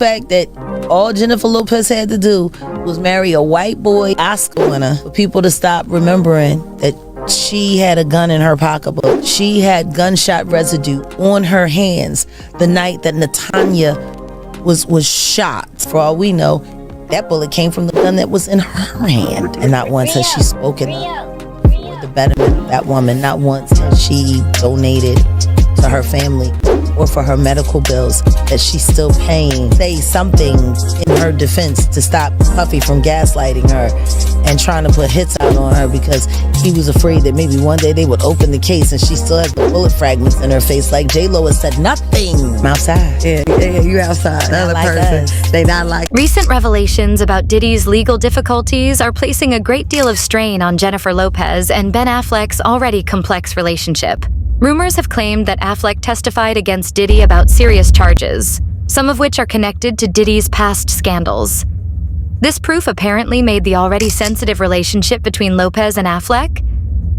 fact that all Jennifer Lopez had to do was marry a white boy Oscar winner for people to stop remembering that she had a gun in her pocketbook. She had gunshot residue on her hands the night that Natanya was shot. For all we know, that bullet came from the gun that was in her hand. And not once has she spoken up for the betterment of that woman. Not once has she donated to her family or for her medical bills that she's still paying. Say something in her defense to stop Puffy from gaslighting her and trying to put hits out on her because he was afraid that maybe one day they would open the case and she still has the bullet fragments in her face. Like J-Lo has said nothing. I'm outside. Yeah, you outside. Another like person. us. They not like. Recent revelations about Diddy's legal difficulties are placing a great deal of strain on Jennifer Lopez and Ben Affleck's already complex relationship. Rumors have claimed that Affleck testified against Diddy about serious charges, some of which are connected to Diddy's past scandals. This proof apparently made the already sensitive relationship between Lopez and Affleck,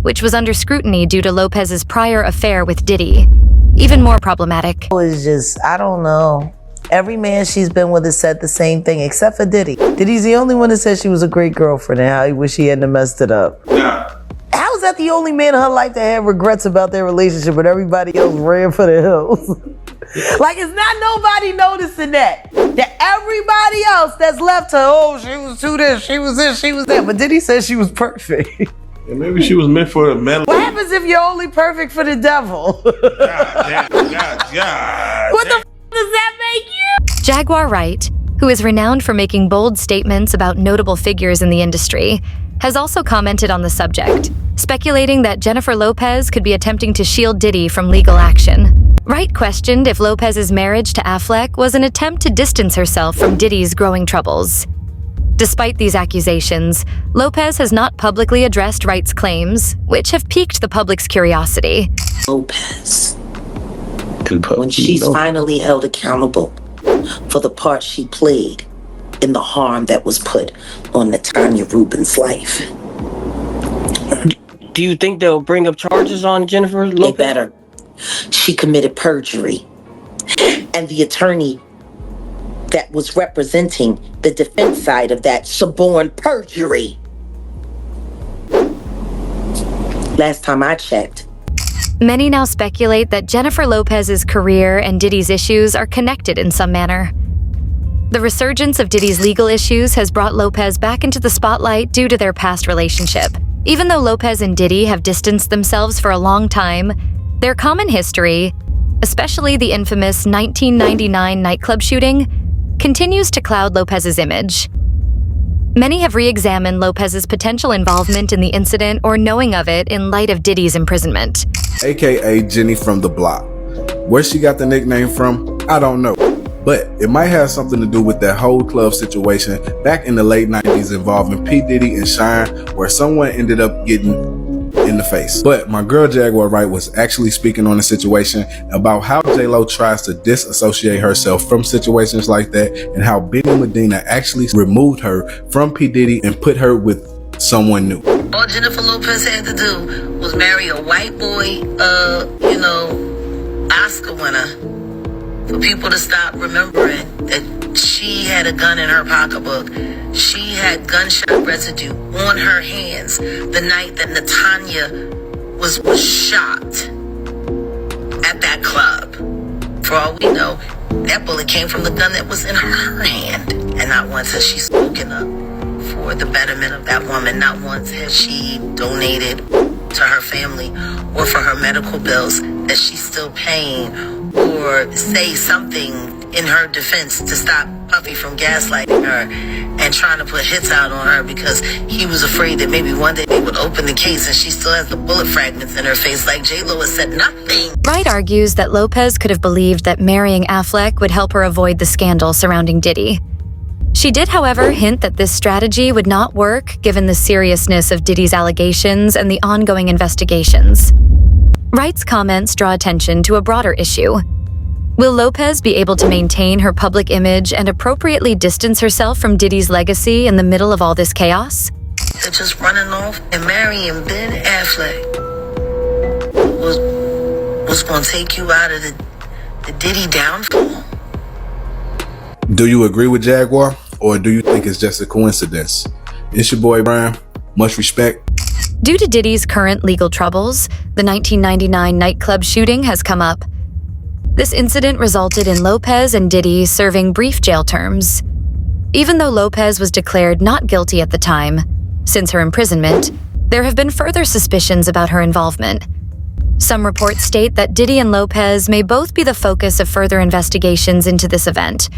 which was under scrutiny due to Lopez's prior affair with Diddy, even more problematic. It's just, I don't know. Every man she's been with has said the same thing, except for Diddy. Diddy's the only one that said she was a great girlfriend and how he wish he hadn't messed it up. Yeah. How is that the only man in her life that had regrets about their relationship, but everybody else ran for the hills? Like, it's not nobody noticing that. That everybody else that's left her, oh, she was too this, she was this, she was that. But Diddy said she was perfect. And maybe she was meant for the medal. What happens if you're only perfect for the devil? God. What the f does that make you? Jaguar Wright, who is renowned for making bold statements about notable figures in the industry, has also commented on the subject, speculating that Jennifer Lopez could be attempting to shield Diddy from legal action. Wright questioned if Lopez's marriage to Affleck was an attempt to distance herself from Diddy's growing troubles. Despite these accusations, Lopez has not publicly addressed Wright's claims, which have piqued the public's curiosity. Lopez, when she's finally held accountable for the part she played in the harm that was put on Natanya Rubin's life. Do you think they'll bring up charges on Jennifer Lopez? They better. She committed perjury. And the attorney that was representing the defense side of that suborned perjury. Last time I checked. Many now speculate that Jennifer Lopez's career and Diddy's issues are connected in some manner. The resurgence of Diddy's legal issues has brought Lopez back into the spotlight due to their past relationship. Even though Lopez and Diddy have distanced themselves for a long time, their common history, especially the infamous 1999 nightclub shooting, continues to cloud Lopez's image. Many have re-examined Lopez's potential involvement in the incident or knowing of it in light of Diddy's imprisonment. AKA Jenny from the block. Where she got the nickname from, I don't know. But it might have something to do with that whole club situation back in the late 90s involving P. Diddy and Shine, where someone ended up getting in the face. But my girl Jaguar Wright was actually speaking on the situation about how J-Lo tries to disassociate herself from situations like that and how Benny Medina actually removed her from P. Diddy and put her with someone new. All Jennifer Lopez had to do was marry a white boy, Oscar winner for people to stop remembering that she had a gun in her pocketbook. She had gunshot residue on her hands the night that Natanya was shot at that club. For all we know, that bullet came from the gun that was in her hand. And not once has she spoken up for the betterment of that woman. Not once has she donated to her family or for her medical bills that she's still paying, or say something in her defense to stop Puffy from gaslighting her and trying to put hits out on her because he was afraid that maybe one day they would open the case and she still has the bullet fragments in her face. Like J-Lo has said nothing. Wright argues that Lopez could have believed that marrying Affleck would help her avoid the scandal surrounding Diddy. She did, however, hint that this strategy would not work given the seriousness of Diddy's allegations and the ongoing investigations. Wright's comments draw attention to a broader issue. Will Lopez be able to maintain her public image and appropriately distance herself from Diddy's legacy in the middle of all this chaos? They're just running off and marrying Ben Affleck was going to take you out of the Diddy downfall. Do you agree with Jaguar, or do you think it's just a coincidence? It's your boy Brian. Much respect. Due to Diddy's current legal troubles, the 1999 nightclub shooting has come up. This incident resulted in Lopez and Diddy serving brief jail terms. Even though Lopez was declared not guilty at the time, since her imprisonment, there have been further suspicions about her involvement. Some reports state that Diddy and Lopez may both be the focus of further investigations into this event,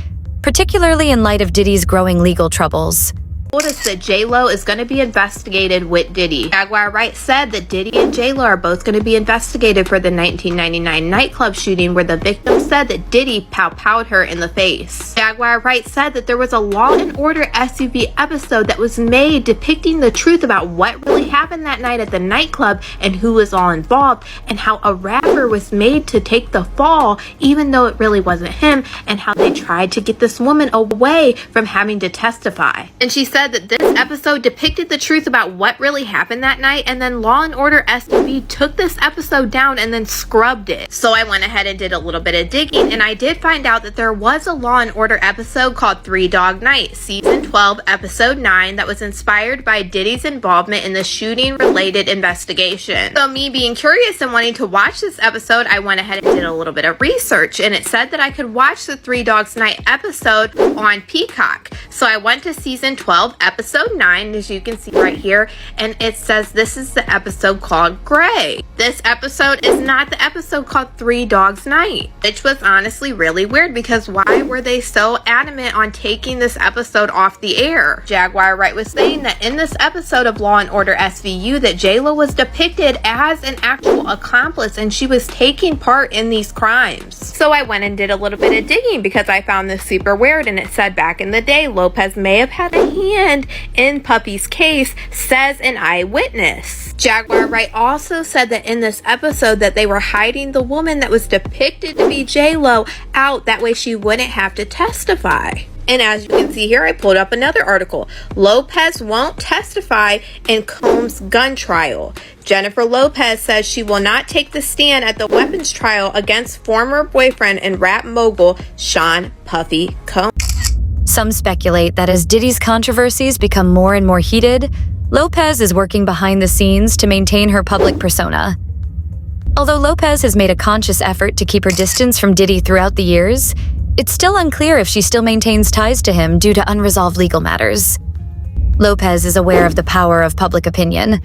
particularly in light of Diddy's growing legal troubles. Told us that J-Lo is going to be investigated with Diddy. Jaguar Wright said that Diddy and J-Lo are both going to be investigated for the 1999 nightclub shooting where the victim said that Diddy pow-powed her in the face. Jaguar Wright said that there was a Law and Order SUV episode that was made depicting the truth about what really happened that night at the nightclub and who was all involved, and how a rapper was made to take the fall even though it really wasn't him, and how they tried to get this woman away from having to testify. And she said that this episode depicted the truth about what really happened that night, and then Law and Order SVU took this episode down and then scrubbed it. So I went ahead and did a little bit of digging, and I did find out that there was a Law and Order episode called 3 Dog Night, season 12, episode 9, that was inspired by Diddy's involvement in the shooting related investigation. So me being curious and wanting to watch this episode, I went ahead and did a little bit of research, and it said that I could watch the 3 Dogs Night episode on Peacock. So I went to season 12, episode 9, as you can see right here, and it says this is the episode called Gray. This episode is not the episode called 3 Dogs Night, which was honestly really weird, because why were they so adamant on taking this episode off the air? Jaguar Wright was saying that in this episode of Law and Order SVU that J-Lo was depicted as an actual accomplice and she was taking part in these crimes. So I went and did a little bit of digging because I found this super weird, and it said back in the day Lopez may have had a hand in Puppy's case, says an eyewitness. Jaguar Wright also said that in this episode that they were hiding the woman that was depicted to be J-Lo out, that way she wouldn't have to testify. And as you can see here, I pulled up another article. Lopez won't testify in Combs' gun trial. Jennifer Lopez says she will not take the stand at the weapons trial against former boyfriend and rap mogul Sean Puffy Combs. Some speculate that as Diddy's controversies become more and more heated, Lopez is working behind the scenes to maintain her public persona. Although Lopez has made a conscious effort to keep her distance from Diddy throughout the years, it's still unclear if she still maintains ties to him due to unresolved legal matters. Lopez is aware of the power of public opinion,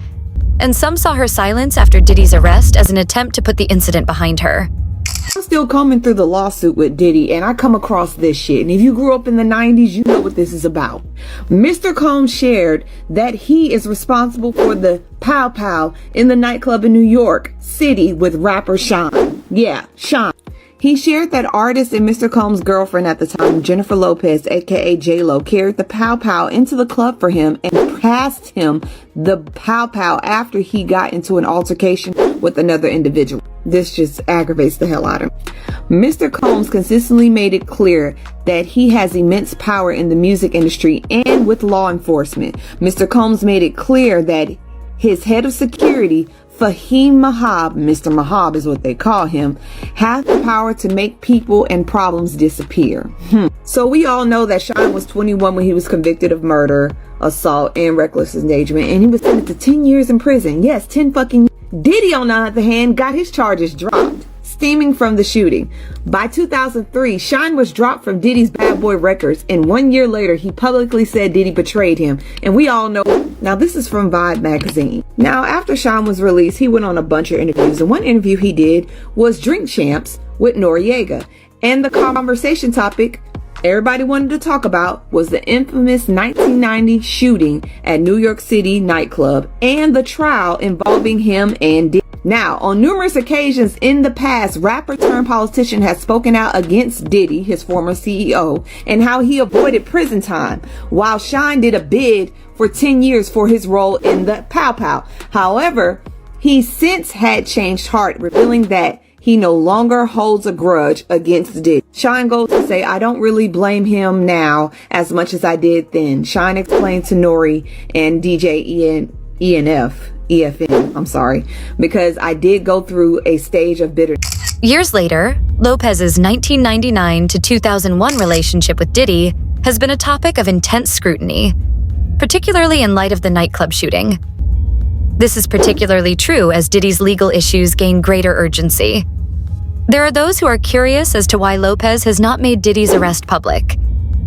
and some saw her silence after Diddy's arrest as an attempt to put the incident behind her. I'm still combing through the lawsuit with Diddy, and I come across this shit. And if you grew up in the 90s, you know what this is about. Mr. Combs shared that he is responsible for the pow pow in the nightclub in New York City with rapper Sean. Yeah, Sean. He shared that artist and Mr. Combs' girlfriend at the time, Jennifer Lopez, aka J-Lo, carried the pow pow into the club for him and passed him the pow pow after he got into an altercation with another individual. This just aggravates the hell out of him. Mr. Combs consistently made it clear that he has immense power in the music industry and with law enforcement. Mr. Combs made it clear that his head of security, Fahim Mahab, Mr. Mahab is what they call him, has the power to make people and problems disappear. So we all know that Sean was 21 when he was convicted of murder, assault, and reckless endangerment, and he was sentenced to 10 years in prison. Yes, 10 fucking years. Diddy, on the other hand, got his charges dropped, stemming from the shooting. By 2003, Sean was dropped from Diddy's Bad Boy Records, and 1 year later, he publicly said Diddy betrayed him. And we all know, now this is from Vibe magazine. Now, after Sean was released, he went on a bunch of interviews, and one interview he did was Drink Champs with Noriega. And the conversation topic everybody wanted to talk about was the infamous 1990 shooting at New York City nightclub and the trial involving him and Diddy. Now, on numerous occasions in the past, rapper turned politician has spoken out against Diddy, his former CEO, and how he avoided prison time, while Sean did a bid for 10 years for his role in the pow pow. However, he since had changed heart, revealing that he no longer holds a grudge against Diddy. Sean goes to say, I don't really blame him now as much as I did then. Sean explained to Nori and DJ EFN, I'm sorry, because I did go through a stage of bitterness. Years later, Lopez's 1999 to 2001 relationship with Diddy has been a topic of intense scrutiny, particularly in light of the nightclub shooting. This is particularly true as Diddy's legal issues gain greater urgency. There are those who are curious as to why Lopez has not made Diddy's arrest public,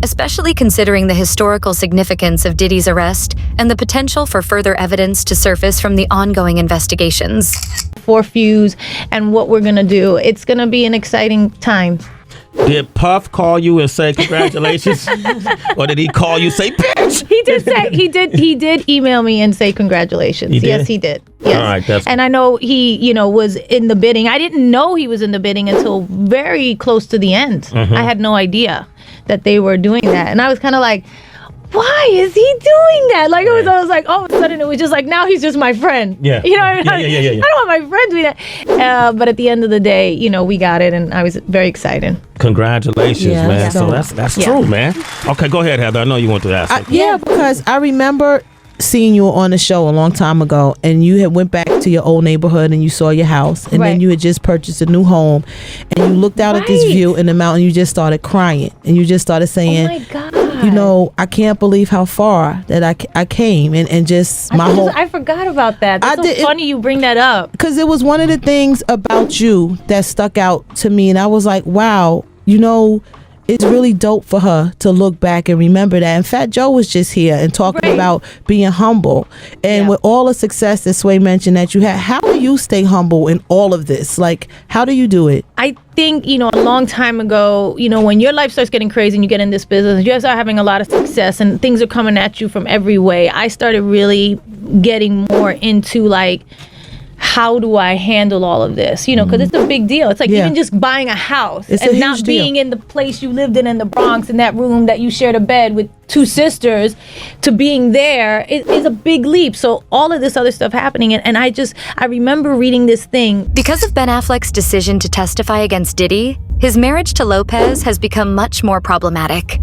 especially considering the historical significance of Diddy's arrest and the potential for further evidence to surface from the ongoing investigations. For Fuse and what we're gonna do. It's gonna be an exciting time. Did Puff call you and say congratulations? Or did he call you say bitch? He did email me and say congratulations. He did? Yes, he did. Yes. All right, and I know he, was in the bidding. I didn't know he was in the bidding until very close to the end. Mm-hmm. I had no idea that they were doing that. And I was kind of like, why is he doing that? Like, I was like, all of a sudden it was just like, now he's just my friend. Yeah. You know what I mean? Yeah. I don't want my friend doing that. But at the end of the day, we got it, and I was very excited. Congratulations, man. Yeah. So that's true, man. Okay, go ahead, Heather. I know you want to ask something. Yeah, because I remember seeing you on the show a long time ago, and you had went back to your old neighborhood and you saw your house, and then you had just purchased a new home, and you looked out at this view in the mountain, you just started crying, and you just started saying, oh my God. I can't believe how far that I came, and just I forgot about that. That's funny you bring that up. Because it was one of the things about you that stuck out to me, and I was like, wow, it's really dope for her to look back and remember that. And Fat Joe was just here and talking about being humble. And with all the success that Sway mentioned that you had, how do you stay humble in all of this? Like, how do you do it? I think, a long time ago, when your life starts getting crazy and you get in this business, you start having a lot of success and things are coming at you from every way. I started really getting more into like, how do I handle all of this? Because it's a big deal. It's like even just buying a house and not being in the place you lived in the Bronx, in that room that you shared a bed with two sisters, to being there is a big leap. So all of this other stuff happening. And I remember reading this thing. Because of Ben Affleck's decision to testify against Diddy, his marriage to Lopez has become much more problematic.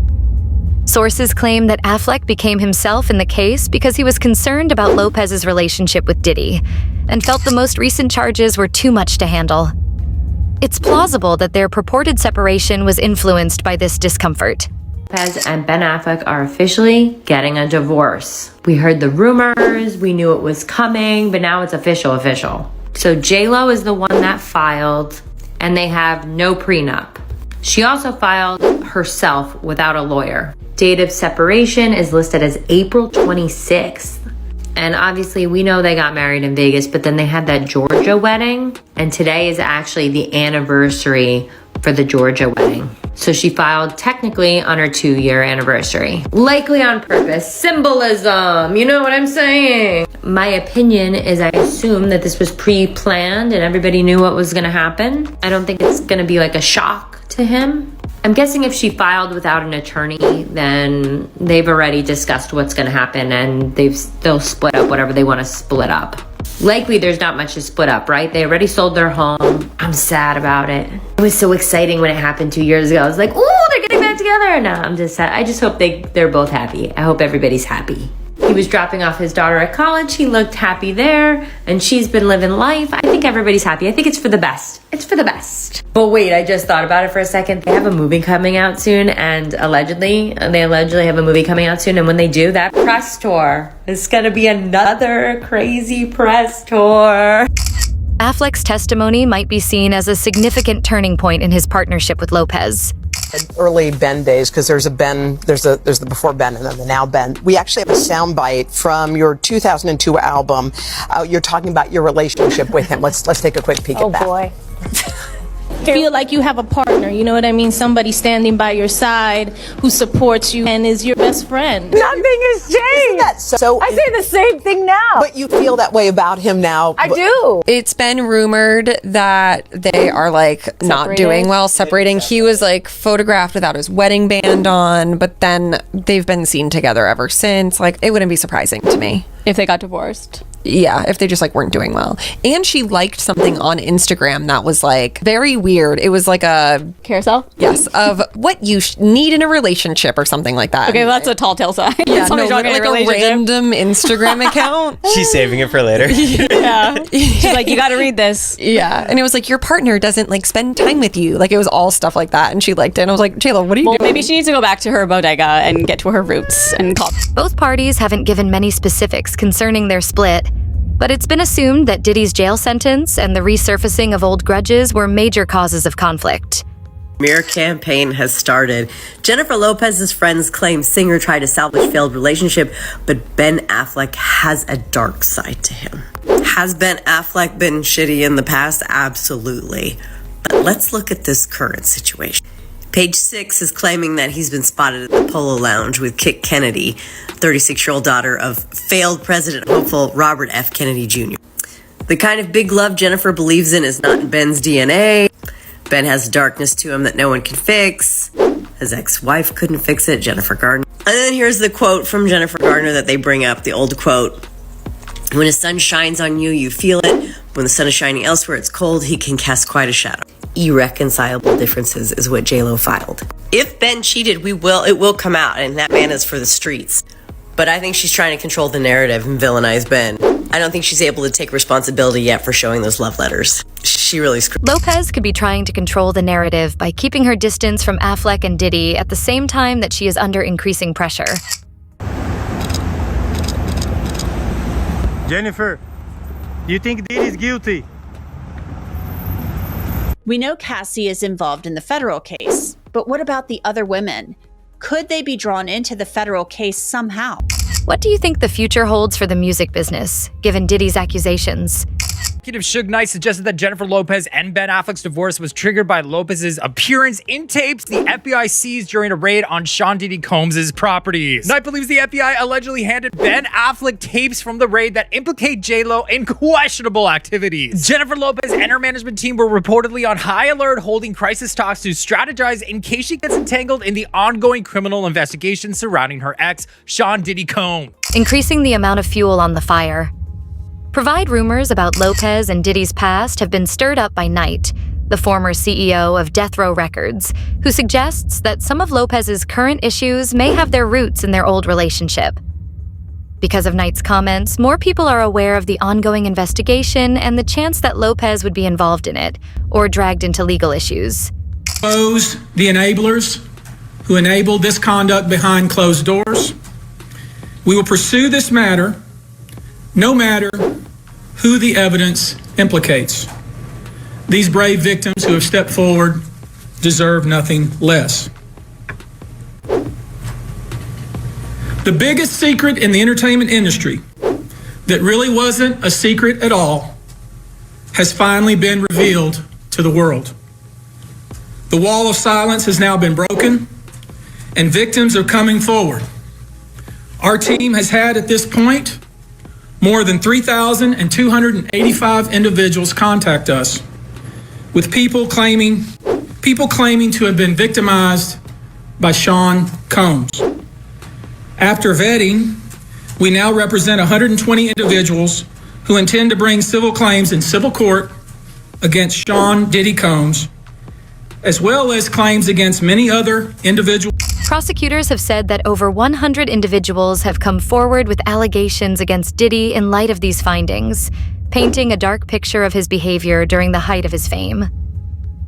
Sources claim that Affleck became himself in the case because he was concerned about Lopez's relationship with Diddy and felt the most recent charges were too much to handle. It's plausible that their purported separation was influenced by this discomfort. Lopez and Ben Affleck are officially getting a divorce. We heard the rumors, we knew it was coming, but now it's official. So J-Lo is the one that filed, and they have no prenup. She also filed herself without a lawyer. Date of separation is listed as April 26th. And obviously we know they got married in Vegas, but then they had that Georgia wedding. And today is actually the anniversary for the Georgia wedding. So she filed technically on her 2-year anniversary. Likely on purpose. Symbolism, you know what I'm saying? My opinion is I assume that this was pre-planned and everybody knew what was gonna happen. I don't think it's gonna be like a shock to him. I'm guessing if she filed without an attorney, then they've already discussed what's gonna happen and they'll split up whatever they wanna split up. Likely there's not much to split up, right? They already sold their home. I'm sad about it. It was so exciting when it happened 2 years ago. I was like, ooh, they're getting back together. No, I'm just sad. I just hope they're both happy. I hope everybody's happy. He was dropping off his daughter at college. He looked happy there, and she's been living life. I think everybody's happy. I think it's for the best. It's for the best. But wait, I just thought about it for a second. They have a movie coming out soon, and they allegedly have a movie coming out soon. And when they do, that press tour is gonna be another crazy press tour. Affleck's testimony might be seen as a significant turning point in his partnership with Lopez. Early Ben days, because there's the before Ben and then the now Ben. We actually have a soundbite from your 2002 album. You're talking about your relationship with him. Let's take a quick peek at that. Oh boy. Feel like you have a partner, you know what I mean? Somebody standing by your side who supports you and is your best friend. Nothing has changed. Isn't that so? I say the same thing now. But you feel that way about him now. I do. It's been rumored that they are not doing well, separating. He was photographed without his wedding band on, but then they've been seen together ever since. It wouldn't be surprising to me if they got divorced. Yeah, if they just like weren't doing well. And she liked something on Instagram that was like very weird. It was like a carousel? Yes, of what you need in a relationship or something like that. Okay, well, that's a tall tale sign. Yeah, no, like a random Instagram account. She's saving it for later. Yeah. She's like, you got to read this. Yeah. And it was like, your partner doesn't like spend time with you. Like, it was all stuff like that. And she liked it. And I was like, Taylor, what are you doing? Maybe she needs to go back to her bodega and get to her roots and call. Both parties haven't given many specifics concerning their split, but it's been assumed that Diddy's jail sentence and the resurfacing of old grudges were major causes of conflict. Smear campaign has started. Jennifer Lopez's friends claim singer tried to salvage failed relationship, but Ben Affleck has a dark side to him. Has Ben Affleck been shitty in the past? Absolutely. But let's look at this current situation. Page 6 is claiming that he's been spotted at the Polo Lounge with Kit Kennedy, 36-year-old daughter of failed president hopeful Robert F. Kennedy Jr. The kind of big love Jennifer believes in is not in Ben's DNA. Ben has darkness to him that no one can fix. His ex-wife couldn't fix it, Jennifer Garner. And then here's the quote from Jennifer Garner that they bring up, the old quote. When the sun shines on you, you feel it. When the sun is shining elsewhere, it's cold. He can cast quite a shadow. Irreconcilable differences is what J-Lo filed. If Ben cheated, it will come out, and that man is for the streets. But I think she's trying to control the narrative and villainize Ben. I don't think she's able to take responsibility yet for showing those love letters. She really screwed. Lopez could be trying to control the narrative by keeping her distance from Affleck and Diddy at the same time that she is under increasing pressure. Jennifer, do you think Diddy's guilty? We know Cassie is involved in the federal case, but what about the other women? Could they be drawn into the federal case somehow? What do you think the future holds for the music business, given Diddy's accusations? Suge Knight suggested that Jennifer Lopez and Ben Affleck's divorce was triggered by Lopez's appearance in tapes the FBI seized during a raid on Sean Diddy Combs' properties. Knight believes the FBI allegedly handed Ben Affleck tapes from the raid that implicate J-Lo in questionable activities. Jennifer Lopez and her management team were reportedly on high alert, holding crisis talks to strategize in case she gets entangled in the ongoing criminal investigation surrounding her ex, Sean Diddy Combs. Increasing the amount of fuel on the fire. Provide rumors about Lopez and Diddy's past have been stirred up by Knight, the former CEO of Death Row Records, who suggests that some of Lopez's current issues may have their roots in their old relationship. Because of Knight's comments, more people are aware of the ongoing investigation and the chance that Lopez would be involved in it, or dragged into legal issues. Expose the enablers who enabled this conduct behind closed doors. We will pursue this matter no matter who the evidence implicates. These brave victims who have stepped forward deserve nothing less. The biggest secret in the entertainment industry that really wasn't a secret at all has finally been revealed to the world. The wall of silence has now been broken, and victims are coming forward. Our team has had at this point more than 3,285 individuals contact us with people claiming to have been victimized by Sean Combs. After vetting, we now represent 120 individuals who intend to bring civil claims in civil court against Sean Diddy Combs, as well as claims against many other individuals. Prosecutors have said that over 100 individuals have come forward with allegations against Diddy in light of these findings, painting a dark picture of his behavior during the height of his fame.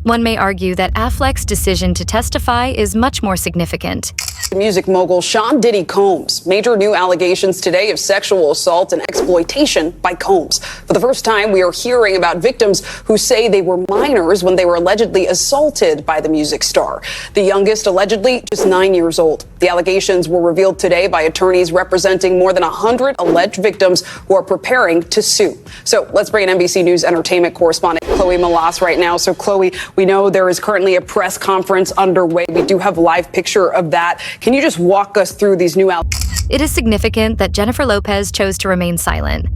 One may argue that Affleck's decision to testify is much more significant. Music mogul Sean Diddy Combs. Major new allegations today of sexual assault and exploitation by Combs. For the first time, we are hearing about victims who say they were minors when they were allegedly assaulted by the music star. The youngest allegedly just 9 years old. The allegations were revealed today by attorneys representing more than 100 alleged victims who are preparing to sue. So let's bring in NBC News entertainment correspondent Chloe Malas right now. So Chloe, we know there is currently a press conference underway. We do have a live picture of that. Can you just walk us through these new allegations? It is significant that Jennifer Lopez chose to remain silent,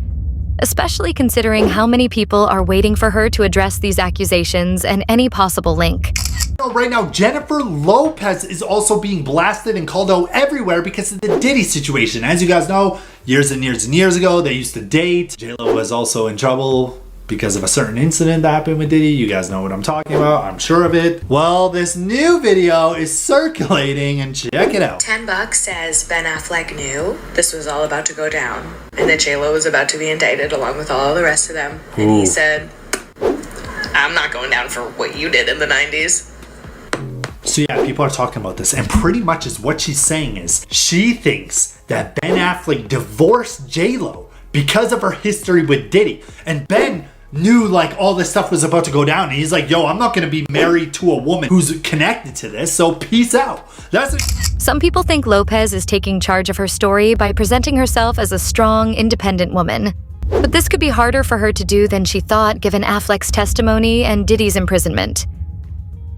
especially considering how many people are waiting for her to address these accusations and any possible link. Right now, Jennifer Lopez is also being blasted and called out everywhere because of the Diddy situation. As you guys know, years and years and years ago, they used to date. J-Lo was also in trouble because of a certain incident that happened with Diddy. You guys know what I'm talking about, I'm sure of it. Well, this new video is circulating and check it out. $10 says Ben Affleck knew this was all about to go down and that J-Lo was about to be indicted along with all the rest of them. And he said, I'm not going down for what you did in the 90s. So yeah, people are talking about this, and pretty much is what she's saying is she thinks that Ben Affleck divorced J-Lo because of her history with Diddy. And Ben knew like all this stuff was about to go down, and he's like, yo, I'm not gonna be married to a woman who's connected to this, so peace out. Some people think Lopez is taking charge of her story by presenting herself as a strong, independent woman. But this could be harder for her to do than she thought given Affleck's testimony and Diddy's imprisonment.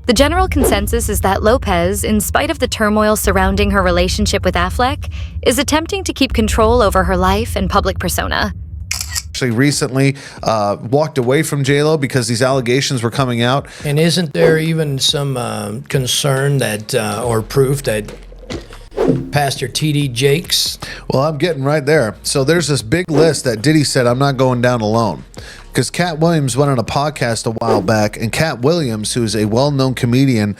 The general consensus is that Lopez, in spite of the turmoil surrounding her relationship with Affleck, is attempting to keep control over her life and public persona. Actually recently walked away from J-Lo because these allegations were coming out. And isn't there even some concern that, or proof that Pastor T.D. Jakes? Well, I'm getting right there. So there's this big list that Diddy said, I'm not going down alone. Because Cat Williams went on a podcast a while back, and Cat Williams, who's a well-known comedian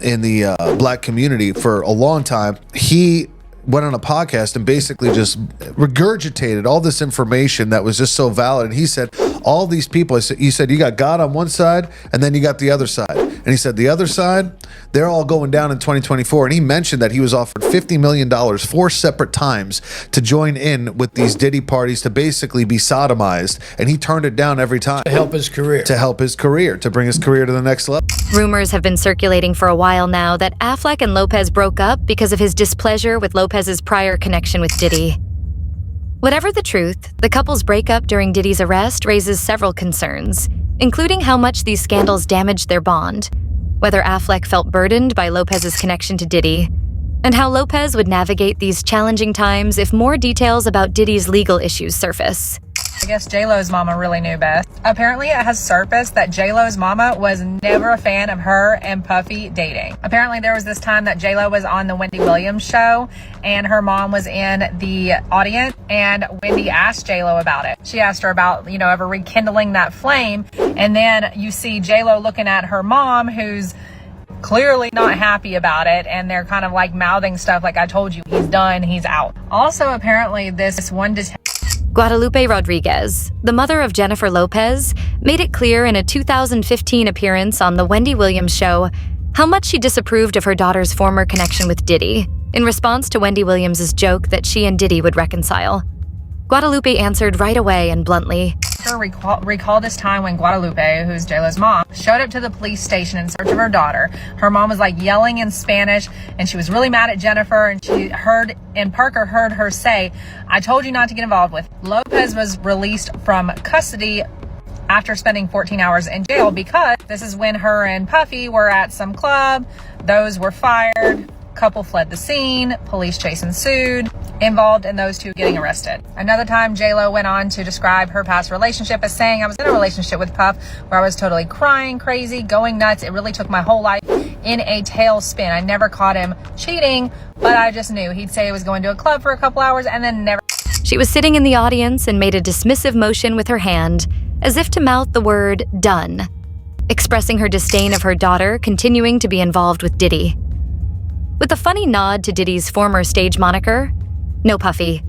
in the black community for a long time, he went on a podcast and basically just regurgitated all this information that was just so valid. And he said, all these people, he said, you got God on one side, and then you got the other side. And he said, the other side, they're all going down in 2024. And he mentioned that he was offered $50 million 4 separate times to join in with these Diddy parties to basically be sodomized. And he turned it down every time. To help his career. To help his career, to bring his career to the next level. Rumors have been circulating for a while now that Affleck and Lopez broke up because of his displeasure with Lopez's prior connection with Diddy. Whatever the truth, the couple's breakup during Diddy's arrest raises several concerns, including how much these scandals damaged their bond, whether Affleck felt burdened by Lopez's connection to Diddy, and how Lopez would navigate these challenging times if more details about Diddy's legal issues surface. I guess J-Lo's mama really knew best. Apparently it has surfaced that J-Lo's mama was never a fan of her and Puffy dating. Apparently there was this time that J-Lo was on the Wendy Williams show and her mom was in the audience, and Wendy asked J-Lo about it. She asked her about, ever rekindling that flame, and then you see J-Lo looking at her mom, who's clearly not happy about it, and they're kind of like mouthing stuff like, I told you, he's done, he's out. Also, apparently this one Guadalupe Rodriguez, the mother of Jennifer Lopez, made it clear in a 2015 appearance on The Wendy Williams Show how much she disapproved of her daughter's former connection with Diddy, in response to Wendy Williams' joke that she and Diddy would reconcile. Guadalupe answered right away and bluntly. Recall this time when Guadalupe, who's J-Lo's mom, showed up to the police station in search of her daughter. Her mom was like yelling in Spanish, and she was really mad at Jennifer, and Parker heard her say, I told you not to get involved with. Lopez was released from custody after spending 14 hours in jail because this is when her and Puffy were at some club. Those were fired. Couple fled the scene, police chase ensued, involved in those two getting arrested. Another time, J-Lo went on to describe her past relationship as saying, I was in a relationship with Puff where I was totally crying, crazy, going nuts. It really took my whole life in a tailspin. I never caught him cheating, but I just knew. He'd say he was going to a club for a couple hours and then never. She was sitting in the audience and made a dismissive motion with her hand, as if to mouth the word done, expressing her disdain of her daughter continuing to be involved with Diddy. With a funny nod to Diddy's former stage moniker, No Puffy,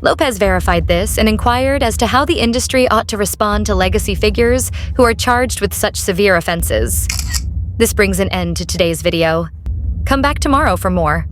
Lopez verified this and inquired as to how the industry ought to respond to legacy figures who are charged with such severe offenses. This brings an end to today's video. Come back tomorrow for more.